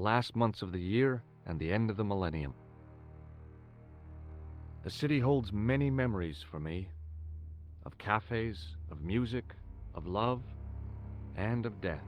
the last months of the year and the end of the millennium. The city holds many memories for me, of cafes, of music, of love, and of death.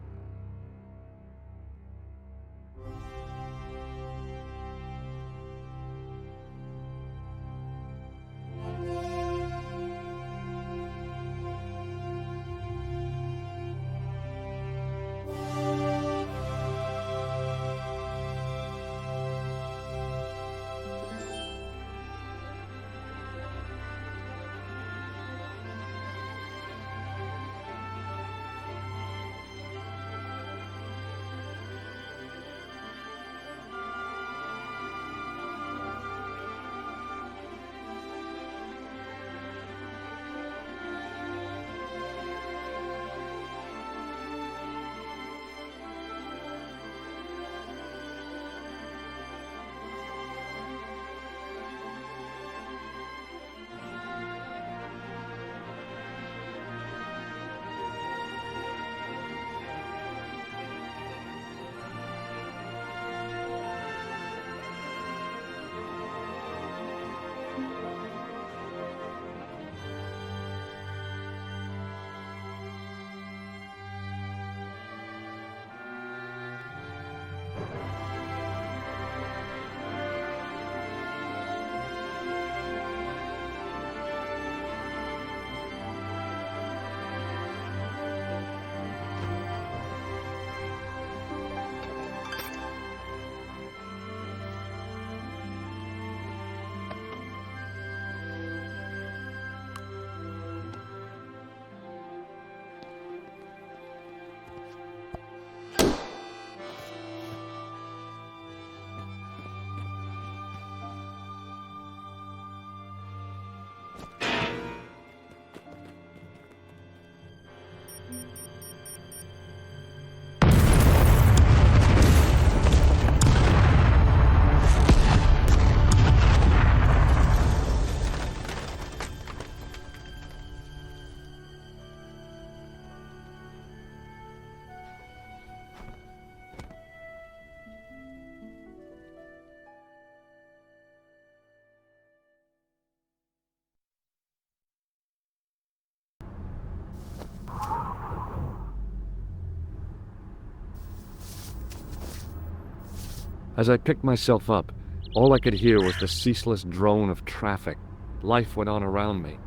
As I picked myself up, all I could hear was the ceaseless drone of traffic. Life went on around me,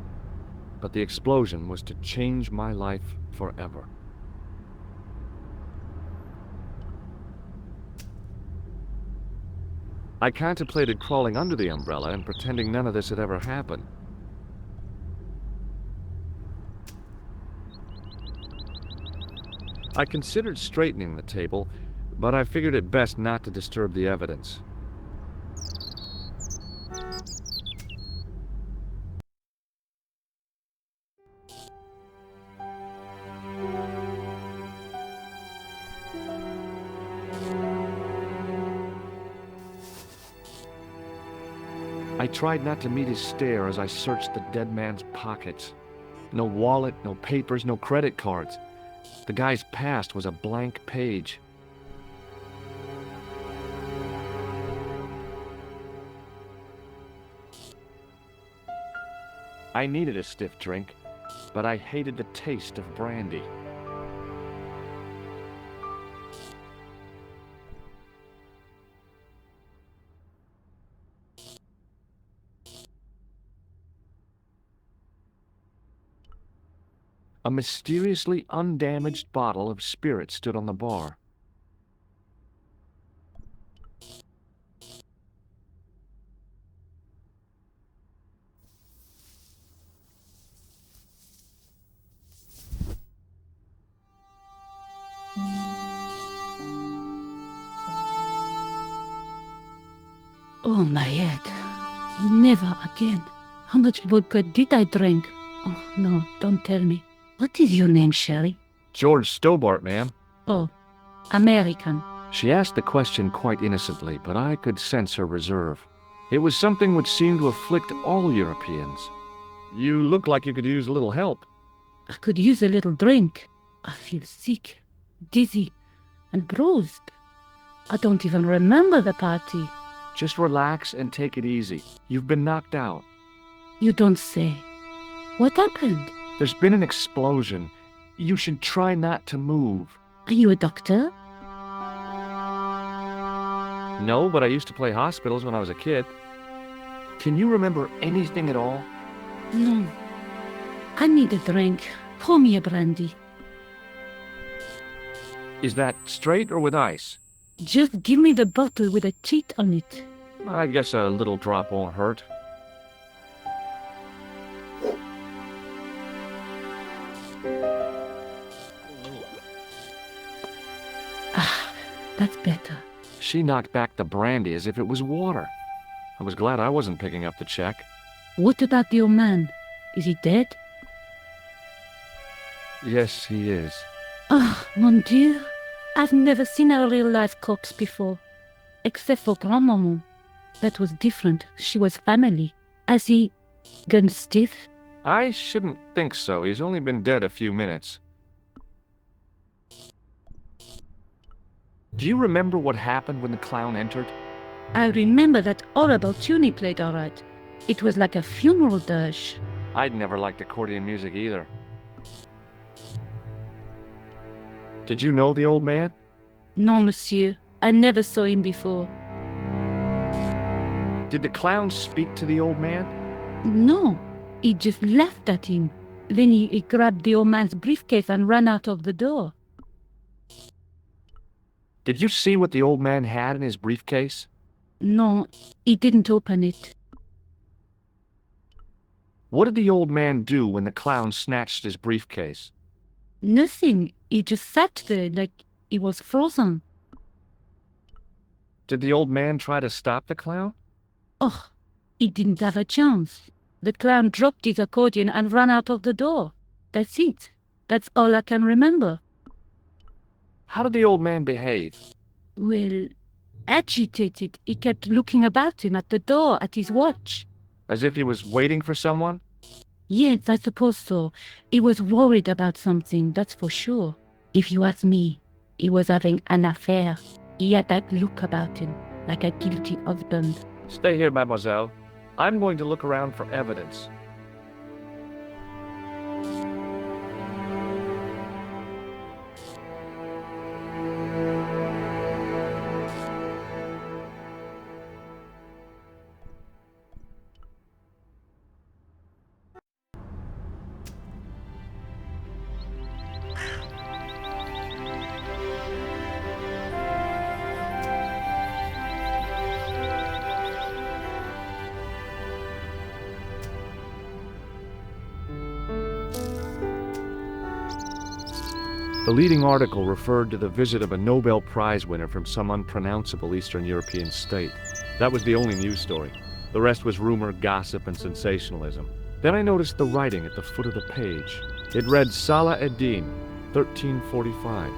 but the explosion was to change my life forever. I contemplated crawling under the umbrella and pretending none of this had ever happened. I considered straightening the table, but I figured it best not to disturb the evidence. I tried not to meet his stare as I searched the dead man's pockets. No wallet, no papers, no credit cards. The guy's past was a blank page. I needed a stiff drink, but I hated the taste of brandy. A mysteriously undamaged bottle of spirit stood on the bar. Oh, my head. Never again. How much vodka did I drink? Oh, no, don't tell me. What is your name, Shelley? George Stobart, ma'am. Oh, American. She asked the question quite innocently, but I could sense her reserve. It was something which seemed to afflict all Europeans. You look like you could use a little help. I could use a little drink. I feel sick, dizzy, and bruised. I don't even remember the party. Just relax and take it easy. You've been knocked out. You don't say. What happened? There's been an explosion. You should try not to move. Are you a doctor? No, but I used to play hospitals when I was a kid. Can you remember anything at all? No. I need a drink. Pour me a brandy. Is that straight or with ice? Just give me the bottle with a cheat on it. I guess a little drop won't hurt. That's better. She knocked back the brandy as if it was water. I was glad I wasn't picking up the check. What about the old man? Is he dead? Yes, he is. Ah, mon Dieu. I've never seen a real-life corpse before. Except for Grandmaman. That was different. She was family. Has he gone stiff? I shouldn't think so. He's only been dead a few minutes. Do you remember what happened when the clown entered? I remember that horrible tune he played all right. It was like a funeral dirge. I'd never liked accordion music either. Did you know the old man? Non, monsieur. I never saw him before. Did the clown speak to the old man? No. He just laughed at him. Then he grabbed the old man's briefcase and ran out of the door. Did you see what the old man had in his briefcase? No, he didn't open it. What did the old man do when the clown snatched his briefcase? Nothing. He just sat there like he was frozen. Did the old man try to stop the clown? Oh, he didn't have a chance. The clown dropped his accordion and ran out of the door. That's it. That's all I can remember. How did the old man behave? Well, agitated. He kept looking about him at the door, at his watch. As if he was waiting for someone? Yes, I suppose so. He was worried about something, that's for sure. If you ask me, he was having an affair. He had that look about him, like a guilty husband. Stay here, mademoiselle. I'm going to look around for evidence. The leading article referred to the visit of a Nobel Prize winner from some unpronounceable Eastern European state. That was the only news story. The rest was rumor, gossip, and sensationalism. Then I noticed the writing at the foot of the page. It read Salah ad-Din, 1345.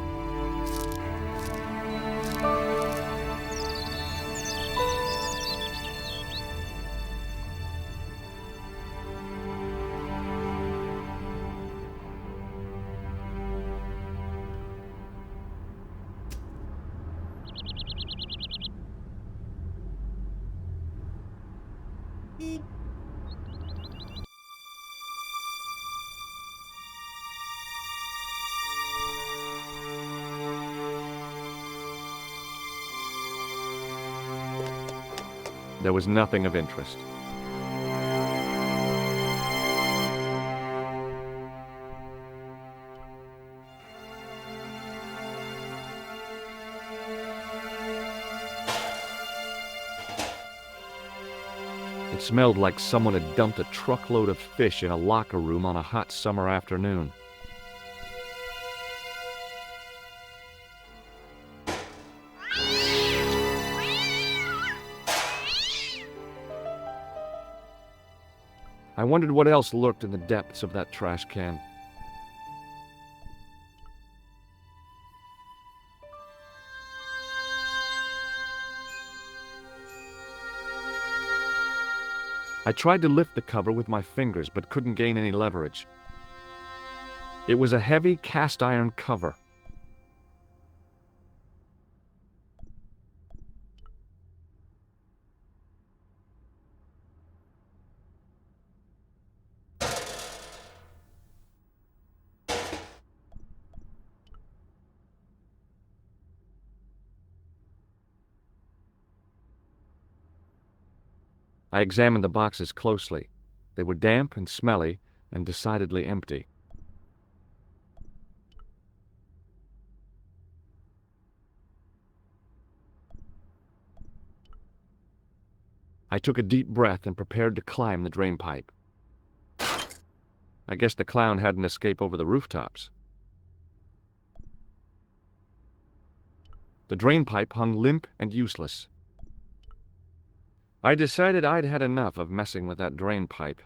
There was nothing of interest. It smelled like someone had dumped a truckload of fish in a locker room on a hot summer afternoon. I wondered what else lurked in the depths of that trash can. I tried to lift the cover with my fingers, but couldn't gain any leverage. It was a heavy cast iron cover. I examined the boxes closely. They were damp and smelly and decidedly empty. I took a deep breath and prepared to climb the drain pipe. I guess the clown hadn't escaped over the rooftops. The drain pipe hung limp and useless. I decided I'd had enough of messing with that drain pipe.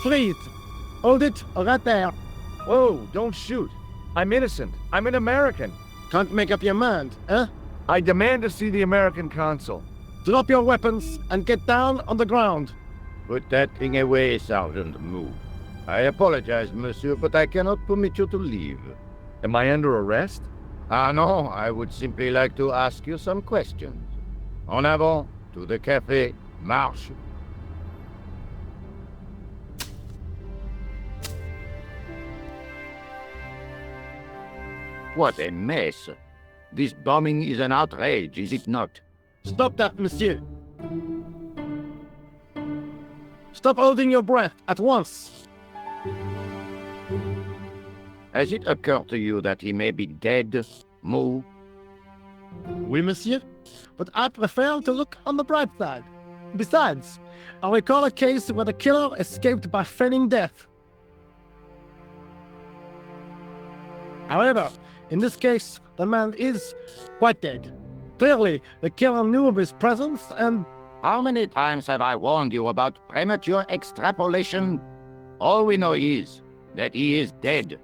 Please, hold it right there. Whoa, don't shoot. I'm innocent. I'm an American. Can't make up your mind, eh? I demand to see the American consul. Drop your weapons and get down on the ground. Put that thing away, Sergeant Moo. I apologize, monsieur, but I cannot permit you to leave. Am I under arrest? Ah, no, I would simply like to ask you some questions. En avant, to the café, marche. What a mess. This bombing is an outrage, is it not? Stop that, monsieur. Stop holding your breath at once. Has it occurred to you that he may be dead, Moo? Oui, monsieur, but I prefer to look on the bright side. Besides, I recall a case where the killer escaped by feigning death. However, in this case, the man is quite dead. Clearly, the killer knew of his presence and... How many times have I warned you about premature extrapolation? All we know is that he is dead.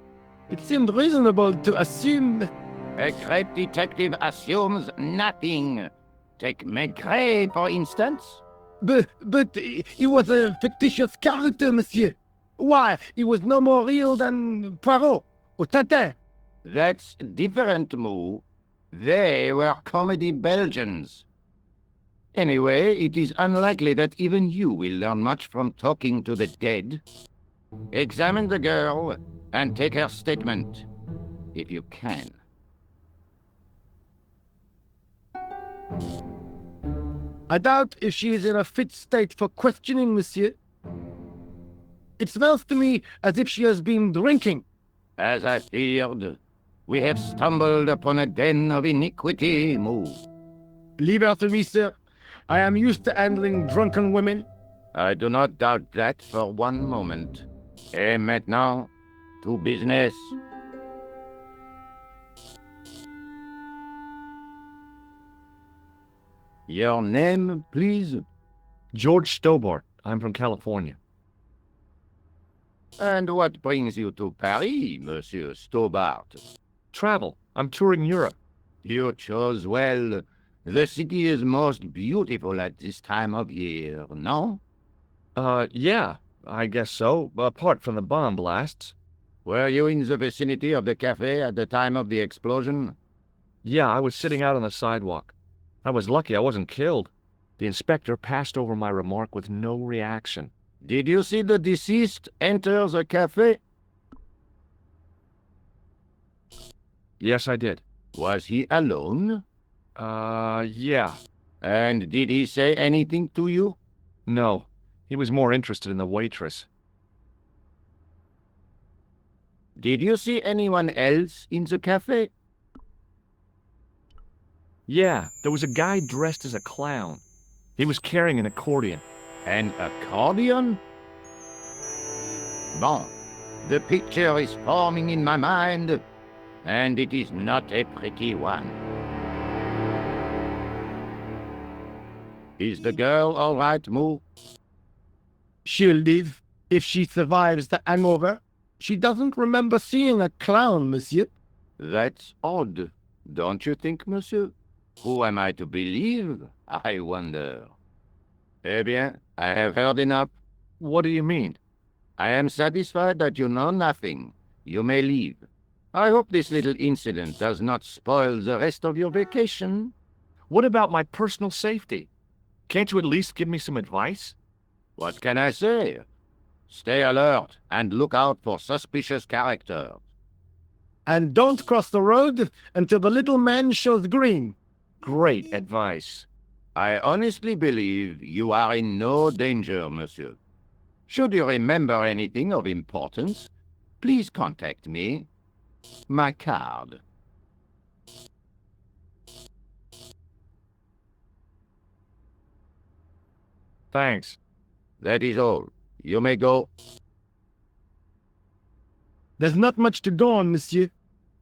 It seemed reasonable to assume... A great detective assumes nothing. Take Maigret, for instance. But he was a fictitious character, monsieur. Why, he was no more real than Poirot or Tintin. That's different, Moo. They were comedy Belgians. Anyway, it is unlikely that even you will learn much from talking to the dead. Examine the girl and take her statement, if you can. I doubt if she is in a fit state for questioning, monsieur. It smells to me as if she has been drinking. As I feared, we have stumbled upon a den of iniquity, Moo. Leave her to me, sir. I am used to handling drunken women. I do not doubt that for one moment. Et maintenant, to business. Your name, please? George Stobart. I'm from California. And what brings you to Paris, Monsieur Stobart? Travel. I'm touring Europe. You chose well. The city is most beautiful at this time of year, no? Yeah, I guess so, apart from the bomb blasts. Were you in the vicinity of the cafe at the time of the explosion? Yeah, I was sitting out on the sidewalk. I was lucky I wasn't killed. The inspector passed over my remark with no reaction. Did you see the deceased enter the cafe? Yes, I did. Was he alone? Yeah. And did he say anything to you? No. He was more interested in the waitress. Did you see anyone else in the cafe? Yeah, there was a guy dressed as a clown. He was carrying an accordion. An accordion? Bon, the picture is forming in my mind, and it is not a pretty one. Is the girl all right, Moo? She'll live if she survives the hangover. She doesn't remember seeing a clown, monsieur. That's odd, don't you think, monsieur? Who am I to believe, I wonder? Eh bien, I have heard enough. What do you mean? I am satisfied that you know nothing. You may leave. I hope this little incident does not spoil the rest of your vacation. What about my personal safety? Can't you at least give me some advice? What can I say? Stay alert and look out for suspicious characters. And don't cross the road until the little man shows green. Great advice. I honestly believe you are in no danger, monsieur. Should you remember anything of importance, please contact me. My card. Thanks. That is all. You may go. There's not much to go on, monsieur.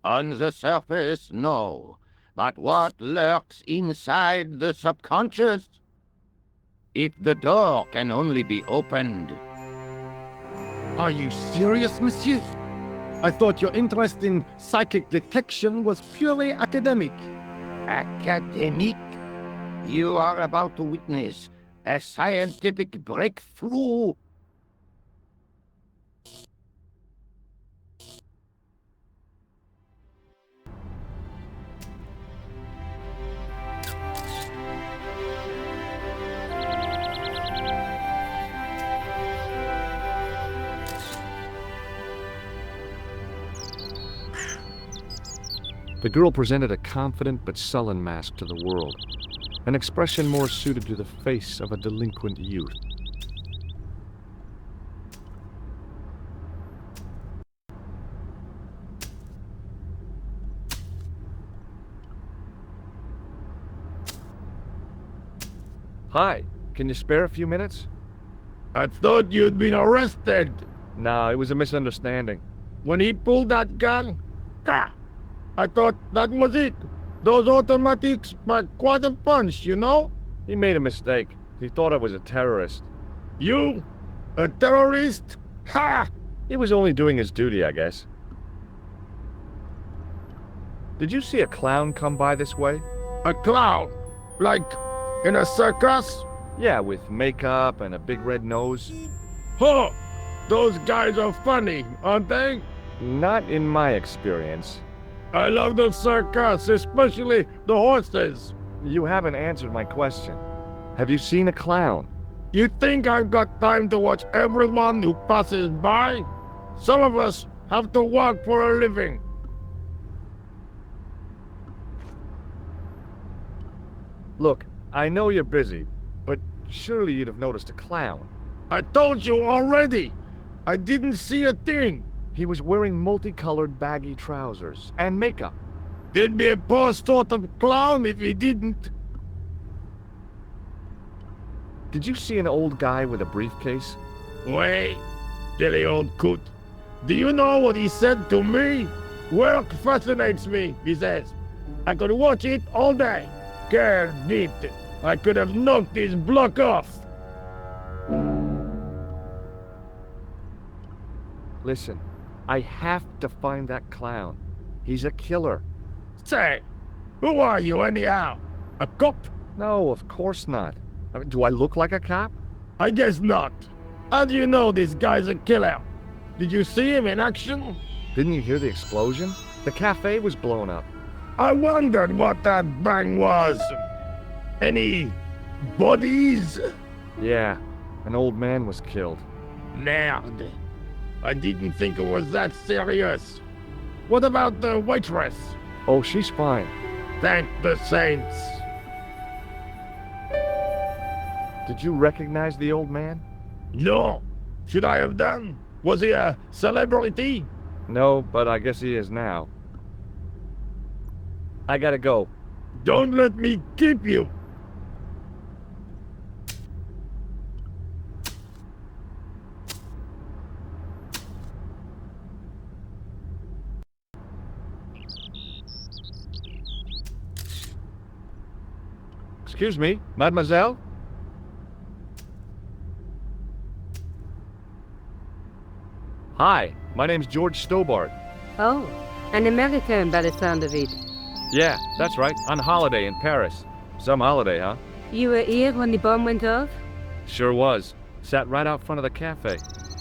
On the surface, no. But what lurks inside the subconscious? If the door can only be opened. Are you serious, monsieur? I thought your interest in psychic detection was purely academic. Academic? You are about to witness a scientific breakthrough. The girl presented a confident but sullen mask to the world, an expression more suited to the face of a delinquent youth. Hi, can you spare a few minutes? I thought you'd been arrested. No, it was a misunderstanding. When he pulled that gun, I thought that was it. Those automatics pack quite a punch, you know? He made a mistake. He thought I was a terrorist. You? A terrorist? Ha! He was only doing his duty, I guess. Did you see a clown come by this way? A clown? Like in a circus? Yeah, with makeup and a big red nose. Huh! Those guys are funny, aren't they? Not in my experience. I love the circus, especially the horses. You haven't answered my question. Have you seen a clown? You think I've got time to watch everyone who passes by? Some of us have to work for a living. Look, I know you're busy, but surely you'd have noticed a clown. I told you already. I didn't see a thing. He was wearing multicolored baggy trousers and makeup. He'd be a poor sort of clown if he didn't. Did you see an old guy with a briefcase? Wait, silly old coot. Do you know what he said to me? Work fascinates me, he says. I could watch it all day. God damn it. I could have knocked his block off. Listen, I have to find that clown. He's a killer. Say, who are you anyhow? A cop? No, of course not. I mean, do I look like a cop? I guess not. How do you know this guy's a killer? Did you see him in action? Didn't you hear the explosion? The cafe was blown up. I wondered what that bang was. Any bodies? Yeah, an old man was killed. Merde. I didn't think it was that serious. What about the waitress? Oh, she's fine. Thank the saints. Did you recognize the old man? No. Should I have done? Was he a celebrity? No, but I guess he is now. I gotta go. Don't let me keep you. Excuse me, mademoiselle? Hi, my name's George Stobart. Oh, an American by the sound of it. Yeah, that's right, on holiday in Paris. Some holiday, huh? You were here when the bomb went off? Sure was. Sat right out front of the cafe.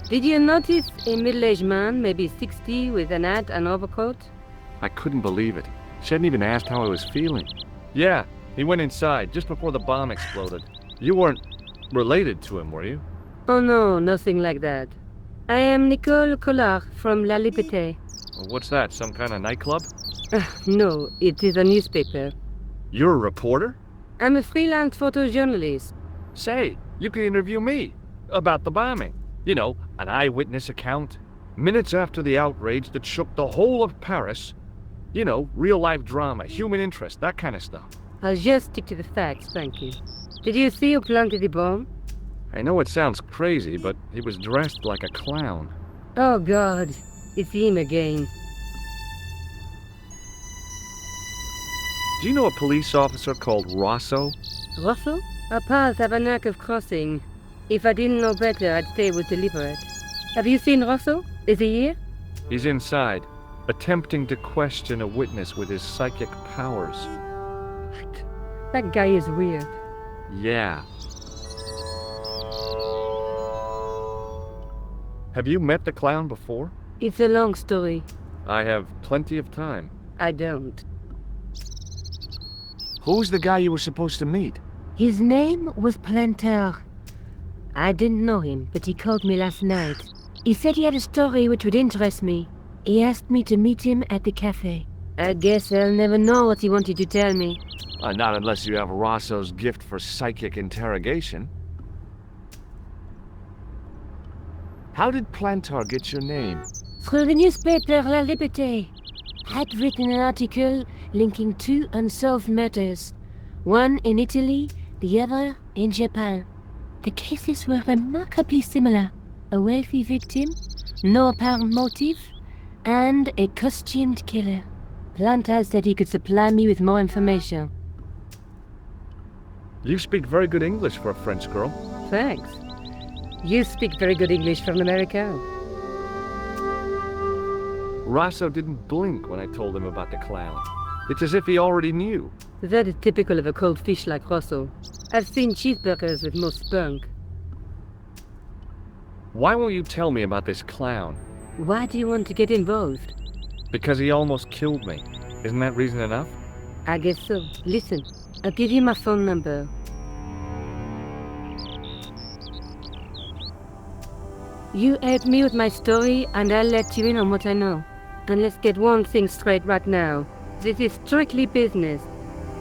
Did you notice a middle-aged man, maybe 60, with an hat and overcoat? I couldn't believe it. She hadn't even asked how I was feeling. Yeah, He went inside just before the bomb exploded. You weren't related to him, were you? Oh no, nothing like that. I am Nicole Collard from La Liberté. Well, what's that, some kind of nightclub? No, it is a newspaper. You're a reporter? I'm a freelance photojournalist. Say, you could interview me about the bombing. You know, an eyewitness account. Minutes after the outrage that shook the whole of Paris. You know, real-life drama, human interest, that kind of stuff. I'll just stick to the facts, thank you. Did you see who planted the bomb? I know it sounds crazy, but he was dressed like a clown. Oh God, it's him again. Do you know a police officer called Rosso? Rosso? Our paths have a knack of crossing. If I didn't know better, I'd say it was deliberate. Have you seen Rosso? Is he here? He's inside, attempting to question a witness with his psychic powers. What? That guy is weird. Yeah. Have you met the clown before? It's a long story. I have plenty of time. I don't. Who's the guy you were supposed to meet? His name was Planter. I didn't know him, but he called me last night. He said he had a story which would interest me. He asked me to meet him at the cafe. I guess I'll never know what he wanted to tell me. Not unless you have Rosso's gift for psychic interrogation. How did Plantar get your name? Through the newspaper La Liberté. Had written an article linking two unsolved murders. One in Italy, the other in Japan. The cases were remarkably similar. A wealthy victim, no apparent motive, and a costumed killer. Plantar said he could supply me with more information. You speak very good English for a French girl. Thanks. You speak very good English from America. Rosso didn't blink when I told him about the clown. It's as if he already knew. That is typical of a cold fish like Rosso. I've seen cheeseburgers with more spunk. Why won't you tell me about this clown? Why do you want to get involved? Because he almost killed me. Isn't that reason enough? I guess so. Listen, I'll give you my phone number. You help me with my story, and I'll let you in on what I know. And let's get one thing straight right now. This is strictly business.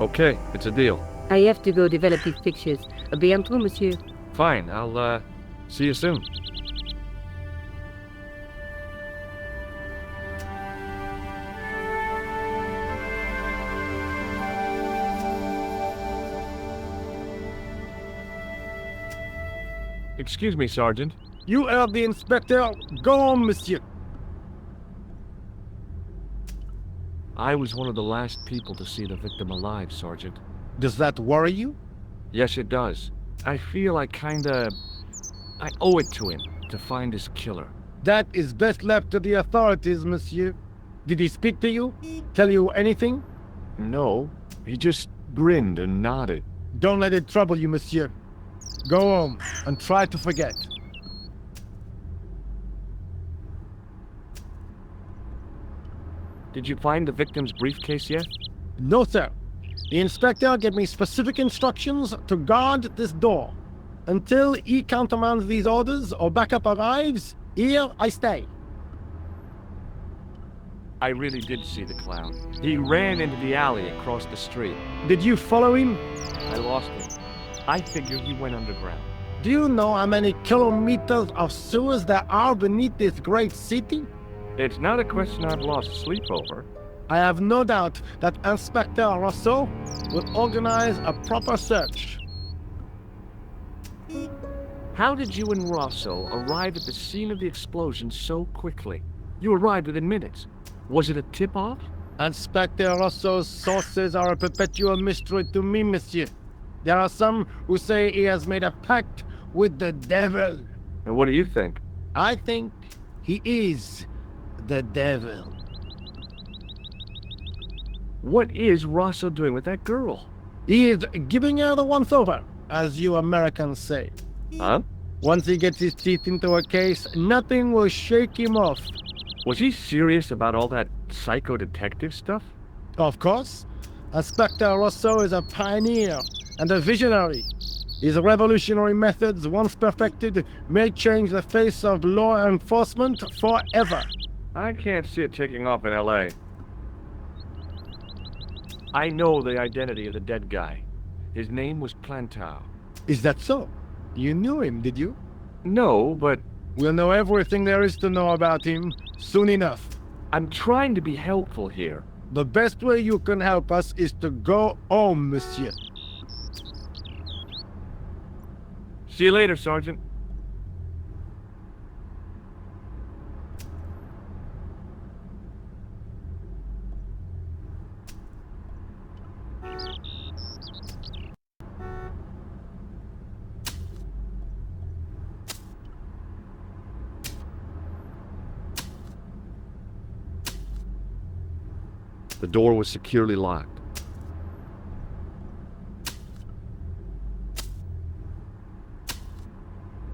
Okay, it's a deal. I have to go develop these pictures. À bientôt, monsieur. Fine, I'll, see you soon. Excuse me, Sergeant. You heard the inspector. Go on, monsieur. I was one of the last people to see the victim alive, Sergeant. Does that worry you? Yes, it does. I feel I owe it to him to find his killer. That is best left to the authorities, monsieur. Did he speak to you? Tell you anything? No, he just grinned and nodded. Don't let it trouble you, monsieur. Go home and try to forget. Did you find the victim's briefcase yet? No, sir. The inspector gave me specific instructions to guard this door. Until he countermands these orders or backup arrives, here I stay. I really did see the clown. He ran into the alley across the street. Did you follow him? I lost him. I figure he went underground. Do you know how many kilometers of sewers there are beneath this great city? It's not a question I've lost sleep over. I have no doubt that Inspector Rosso will organize a proper search. How did you and Rosso arrive at the scene of the explosion so quickly? You arrived within minutes. Was it a tip-off? Inspector Rosso's sources are a perpetual mystery to me, monsieur. There are some who say he has made a pact with the devil. And what do you think? I think he is the devil. What is Rosso doing with that girl? He is giving her the once-over, as you Americans say. Huh? Once he gets his teeth into a case, nothing will shake him off. Was he serious about all that psycho-detective stuff? Of course. Inspector Rousseau is a pioneer and a visionary. His revolutionary methods, once perfected, may change the face of law enforcement forever. I can't see it taking off in LA. I know the identity of the dead guy. His name was Plantow. Is that so? You knew him, did you? No, but We'll know everything there is to know about him soon enough. I'm trying to be helpful here. The best way you can help us is to go home, monsieur. See you later, Sergeant. The door was securely locked.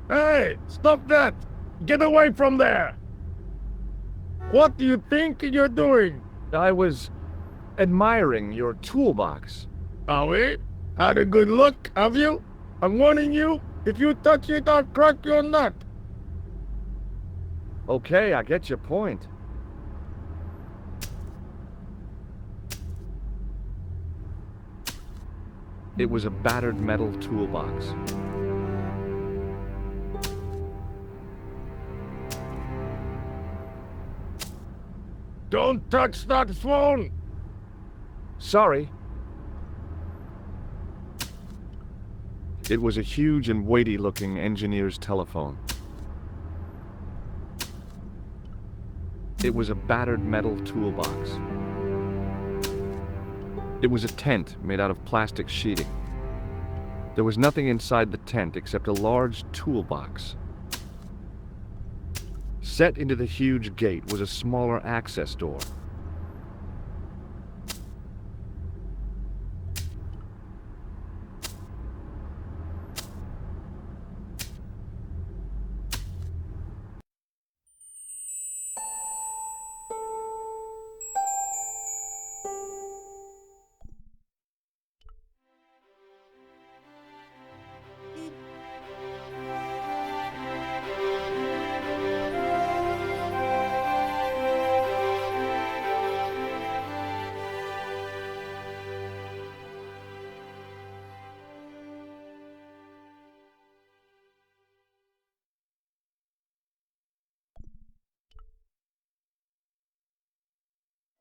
Hey, stop that! Get away from there! What do you think you're doing? I was admiring your toolbox. Are we? Had a good look, have you? I'm warning you, if you touch it, I'll crack your nut. Okay, I get your point. It was a battered metal toolbox. Don't touch that phone! Sorry. It was a huge and weighty-looking engineer's telephone. It was a battered metal toolbox. It was a tent made out of plastic sheeting. There was nothing inside the tent except a large toolbox. Set into the huge gate was a smaller access door.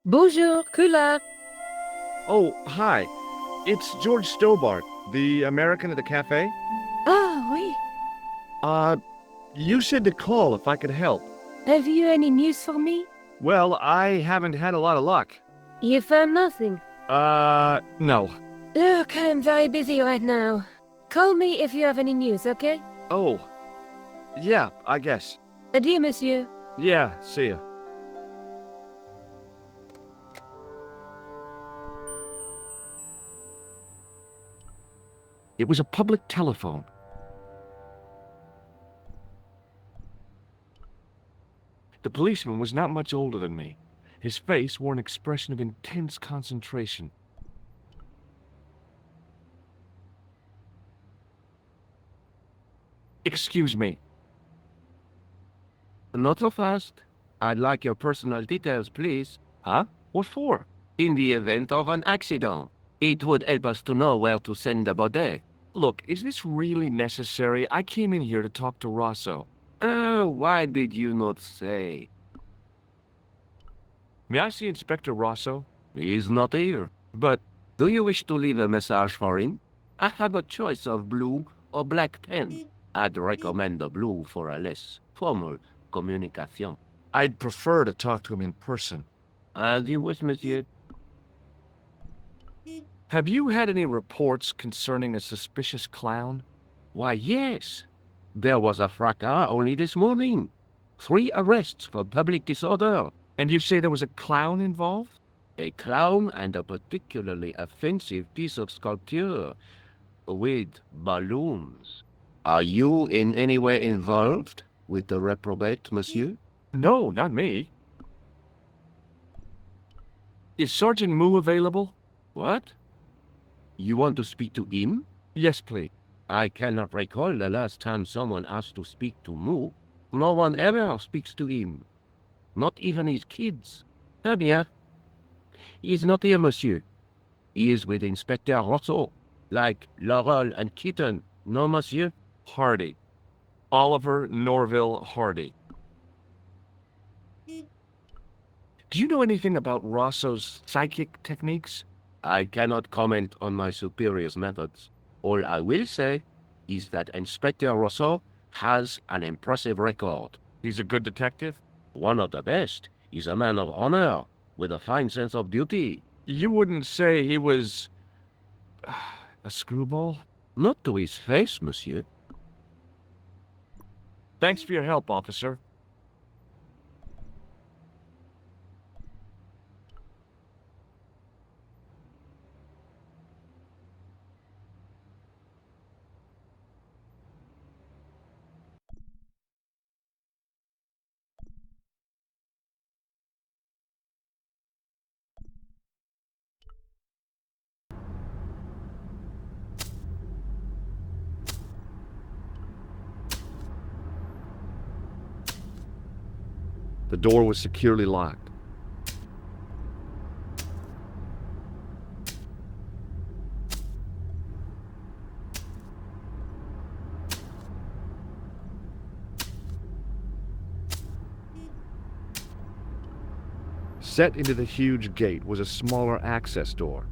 Bonjour, Kula. Oh, hi. It's George Stobart, the American at the cafe. Ah, oui. You said to call if I could help. Have you any news for me? Well, I haven't had a lot of luck. You found nothing. No. Look, I'm very busy right now. Call me if you have any news, okay? Oh. Yeah, I guess. Adieu, monsieur. Yeah, see ya. It was a public telephone. The policeman was not much older than me. His face wore an expression of intense concentration. Excuse me. Not so fast. I'd like your personal details, please. Huh? What for? In the event of an accident, it would help us to know where to send the body. Look, is this really necessary? I came in here to talk to Rosso. Oh, why did you not say? May I see Inspector Rosso? He's not here. But Do you wish to leave a message for him? I have a choice of blue or black pen. I'd recommend the blue for a less formal communication. I'd prefer to talk to him in person. As you wish, monsieur. Have you had any reports concerning a suspicious clown? Why, yes. There was a fracas only this morning. 3 arrests for public disorder. And you say there was a clown involved? A clown and a particularly offensive piece of sculpture with balloons. Are you in any way involved with the reprobate, monsieur? No, not me. Is Sergeant Moo available? What? You want to speak to him? Yes, please. I cannot recall the last time someone asked to speak to Moo. No one ever speaks to him. Not even his kids. Eh bien. He is not here, monsieur. He is with Inspector Rousseau. Like Laurel and Kitten. No, monsieur? Hardy. Oliver Norville Hardy. Do you know anything about Rosso's psychic techniques? I cannot comment on my superior's methods. All I will say is that Inspector Rousseau has an impressive record. He's a good detective? One of the best. He's a man of honor, with a fine sense of duty. You wouldn't say he was a screwball? Not to his face, monsieur. Thanks for your help, officer. The door was securely locked. Set into the huge gate was a smaller access door.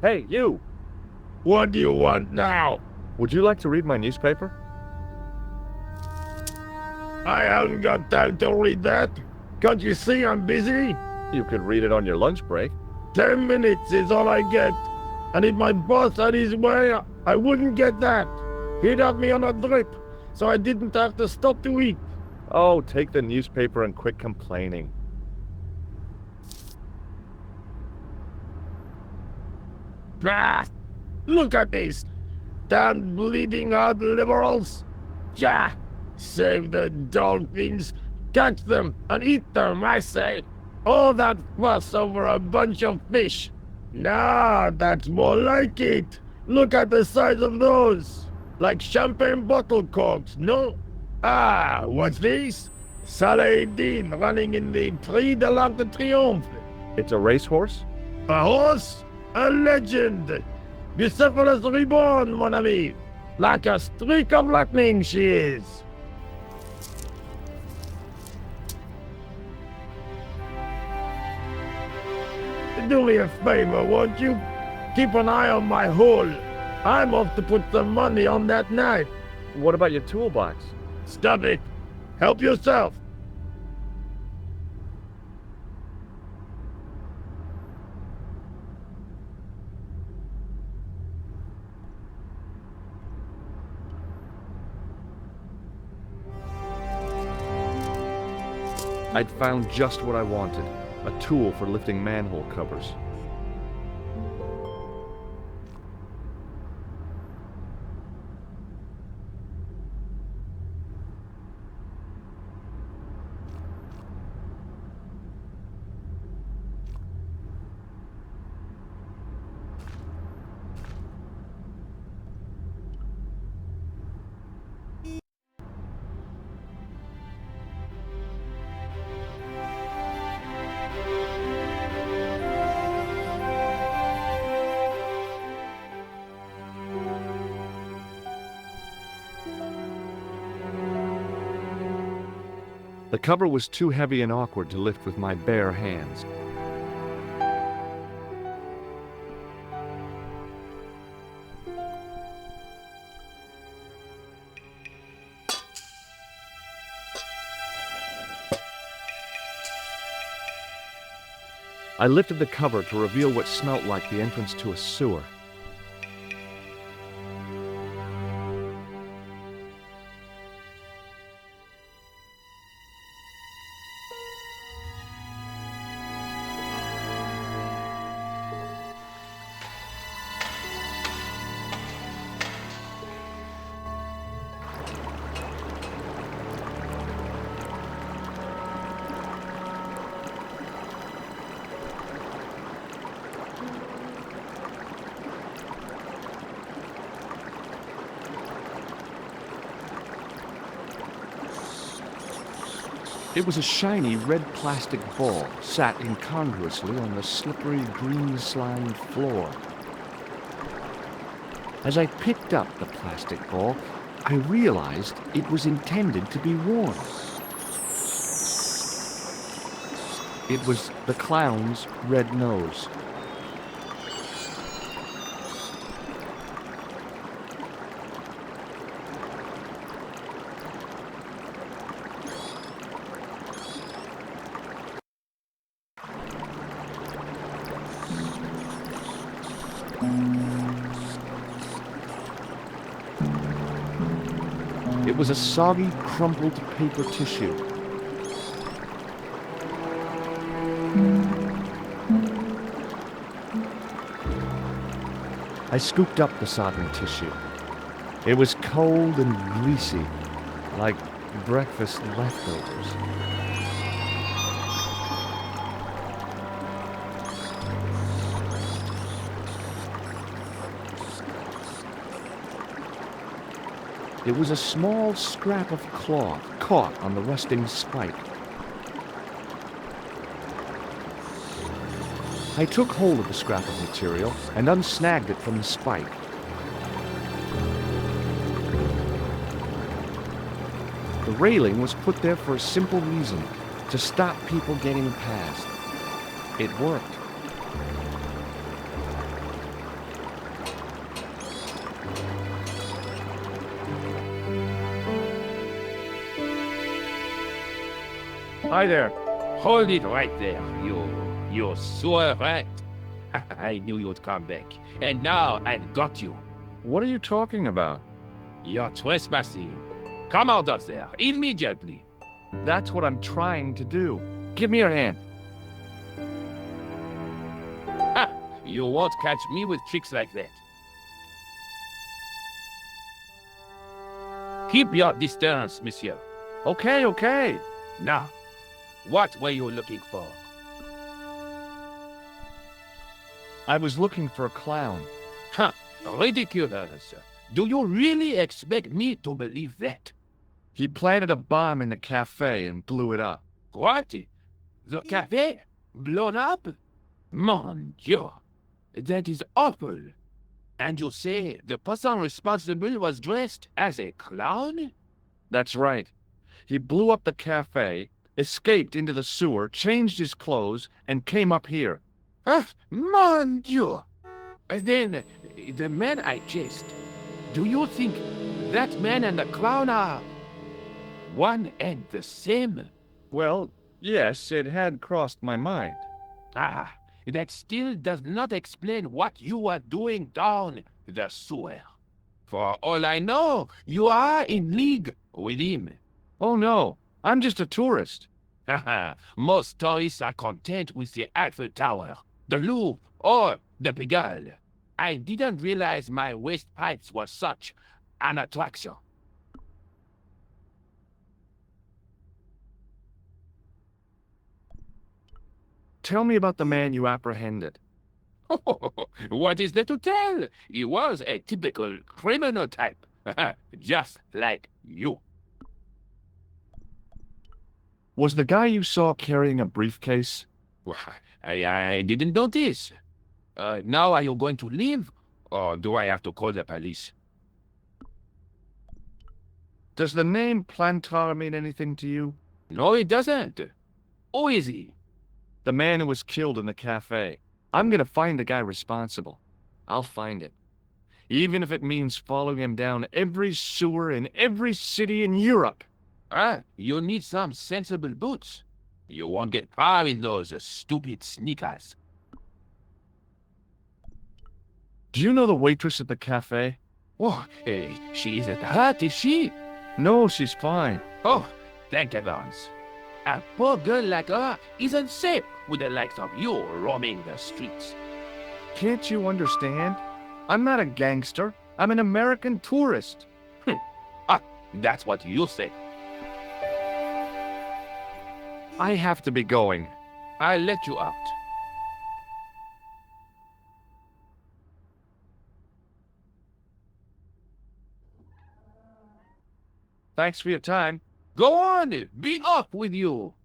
Hey, you! What do you want now? Would you like to read my newspaper? I haven't got time to read that. Can't you see I'm busy? You could read it on your lunch break. 10 minutes is all I get. And if my boss had his way, I wouldn't get that. He'd have me on a drip, so I didn't have to stop to eat. Oh, take the newspaper and quit complaining. Ah, look at this. Damn bleeding out liberals. Yeah, save the dolphins. Catch them and eat them, I say. All that fuss over a bunch of fish. Nah, that's more like it. Look at the size of those. Like champagne bottle corks, no? Ah, what's this? Saladin running in the Prix de l'Arc de Triomphe. It's a racehorse? A horse? A legend! Bucephalus reborn, mon ami! Like a streak of lightning she is! Do me a favor, won't you? Keep an eye on my hole. I'm off to put some money on that knife. What about your toolbox? Stop it! Help yourself! I'd found just what I wanted, a tool for lifting manhole covers. The cover was too heavy and awkward to lift with my bare hands. I lifted the cover to reveal what smelt like the entrance to a sewer. It was a shiny red plastic ball sat incongruously on the slippery green slime floor. As I picked up the plastic ball, I realized it was intended to be worn. It was the clown's red nose. It was a soggy, crumpled paper tissue. I scooped up the sodden tissue. It was cold and greasy, like breakfast leftovers. It was a small scrap of cloth caught on the rusting spike. I took hold of the scrap of material and unsnagged it from the spike. The railing was put there for a simple reason, to stop people getting past. It worked. Hi there. Hold it right there, you sewer rat. I knew you'd come back. And now I've got you. What are you talking about? You're trespassing. Come out of there, immediately. That's what I'm trying to do. Give me your hand. Ha! You won't catch me with tricks like that. Keep your distance, monsieur. Okay, okay. Now, what were you looking for? I was looking for a clown. Huh, ridiculous. Do you really expect me to believe that? He planted a bomb in the cafe and blew it up. What? The cafe? Blown up? Mon Dieu, that is awful. And you say the person responsible was dressed as a clown? That's right. He blew up the cafe, escaped into the sewer, changed his clothes, and came up here. Ah, mon Dieu! Then, the man I chased, do you think that man and the clown are one and the same? Well, yes, it had crossed my mind. Ah, that still does not explain what you are doing down the sewer. For all I know, you are in league with him. Oh no, I'm just a tourist. Haha, most tourists are content with the Eiffel Tower, the Louvre, or the Pigalle. I didn't realize my waste pipes were such an attraction. Tell me about the man you apprehended. What is there to tell? He was a typical criminal type, just like you. Was the guy you saw carrying a briefcase? Well, I didn't notice. Now are you going to leave? Or do I have to call the police? Does the name Plantar mean anything to you? No, it doesn't. Who is he? The man who was killed in the cafe. I'm gonna find the guy responsible. I'll find it. Even if it means following him down every sewer in every city in Europe. Ah, you need some sensible boots. You won't get far in those stupid sneakers. Do you know the waitress at the cafe? Oh, she isn't hurt, is she? No, she's fine. Oh, thank heavens. A poor girl like her isn't safe with the likes of you roaming the streets. Can't you understand? I'm not a gangster. I'm an American tourist. Ah, that's what you say. I have to be going. I'll let you out. Thanks for your time. Go on, be off with you.